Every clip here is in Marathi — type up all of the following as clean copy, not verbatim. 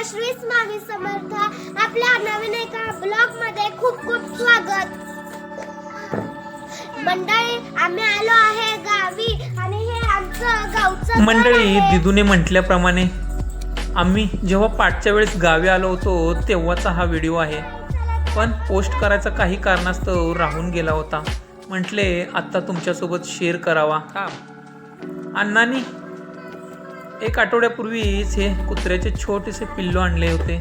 श्री स्वामी समर्थ. आपल्या नवीन एका ब्लॉग मध्ये खूप खूप स्वागत. मंडळी, आम्ही आलो आहे गावी आणि हे आमचं गावचं मंडळी. दिदूने म्हटल्याप्रमाणे आम्ही जेव्हा पाठच्या वेळेस गावी आलो होतो तेव्हाचा हा व्हिडिओ आहे, पण पोस्ट करायचा काही कारणास्तव राहून गेला होता. म्हटले आत्ता तुमच्यासोबत शेअर करावा. अण्णांनी एक आठवड्यापूर्वीच हे कुत्र्याचे छोटेसे पिल्लू आणले होते.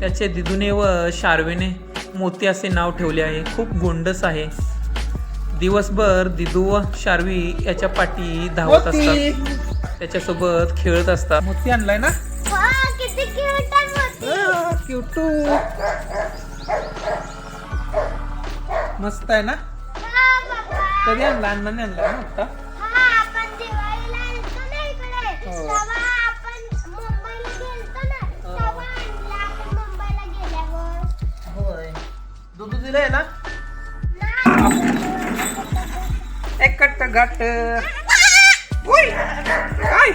त्याचे दिदूने व शार्वेने मोती असे नाव ठेवले आहे. खूप गोंडस आहे. दिवसभर दिदू व शार्वी याच्या पाठी धावत असतात, त्याच्यासोबत खेळत असतात. मोती आणलाय ना? किती क्यूट आहे. क्यूटू मस्त आहे ना? कधी आणला? अण्णाने आणला ना आता? दूध दिलंय ना? एक कट्ट गाठ. काय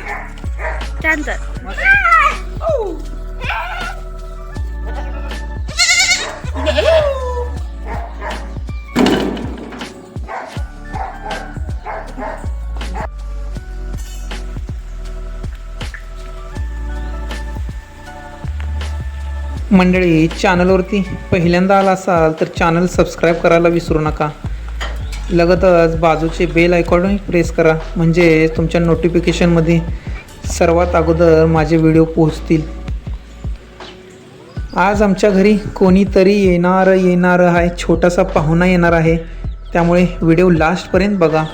मंडळी, चॅनलवरती पहिल्यांदा आला असाल तर चॅनल सबस्क्राईब करायला विसरू नका. लगतच बाजूचे बेल आयकॉनही प्रेस करा, म्हणजे तुमच्या नोटिफिकेशनमध्ये सर्वात अगोदर माझे व्हिडिओ पोहोचतील. आज आमच्या घरी कोणीतरी येणार आहे. छोटासा पाहुणा येणार आहे, त्यामुळे व्हिडिओ लास्टपर्यंत बघा.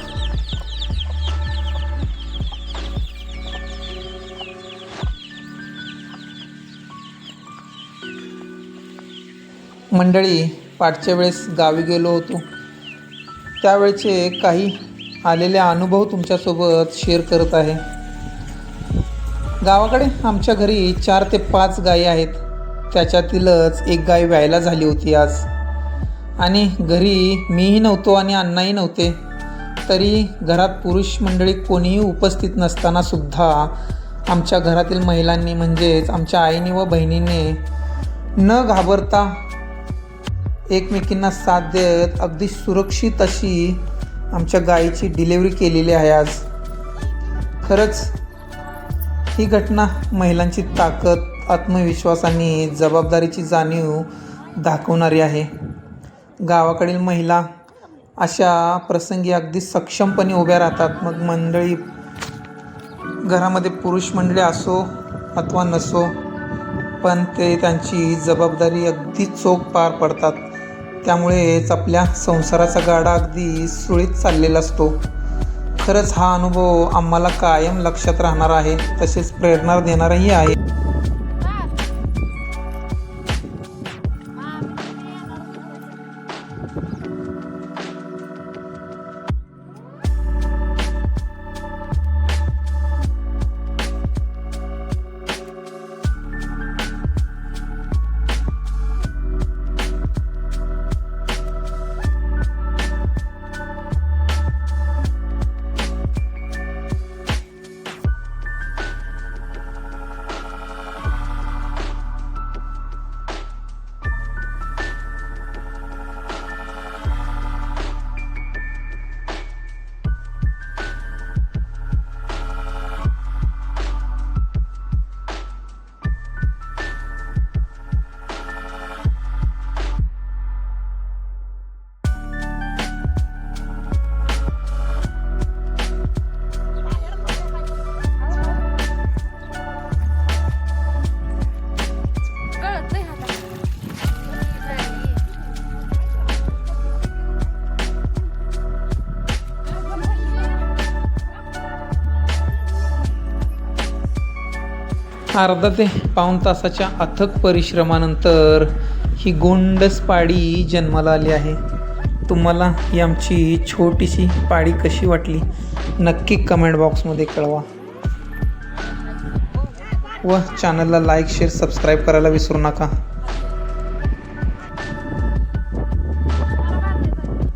मंडळी, पाठच्या वेळेस गावी गेलो होतो त्यावेळचे काही आलेले अनुभव तुमच्यासोबत शेअर करत आहे. गावाकडे आमच्या घरी 4 ते 5 गायी आहेत. त्याच्यातीलच एक गाय व्यायला झाली होती आज, आणि घरी मीही नव्हतो आणि अण्णाही नव्हते. तरी घरात पुरुष मंडळी कोणीही उपस्थित नसताना सुद्धा आमच्या घरातील महिलांनी, म्हणजेच आमच्या आईने व बहिणीने न घाबरता एकमेकींना साथ देत अगदी सुरक्षित अशी आमच्या गायीची डिलिव्हरी केलेली आहे आज. खरंच ही घटना महिलांची ताकद, आत्मविश्वास आणि जबाबदारीची जाणीव दाखवणारी आहे. गावाकडील महिला अशा प्रसंगी अगदी सक्षमपणे उभ्या राहतात. मग मंडळी घरामध्ये पुरुष मंडळी असो अथवा नसो, पण ते त्यांची जबाबदारी अगदी चोख पार पडतात. त्यामुळेच आपल्या संसाराचा गाडा अगदी सुरळीत चाललेला असतो. खरंच हा अनुभव आम्हाला कायम लक्षात राहणार आहे, तसेच प्रेरणा देणारही आहे. अर्धा ते पाऊण तासाच्या अथक परिश्रमानंतर ही गोंडस पाडी जन्माला आली आहे. तुम्हाला ही आमची छोटीशी पाडी कशी वाटली नक्की कमेंट बॉक्समध्ये कळवा. व चॅनलला लाईक, शेअर, सबस्क्राईब करायला विसरू नका.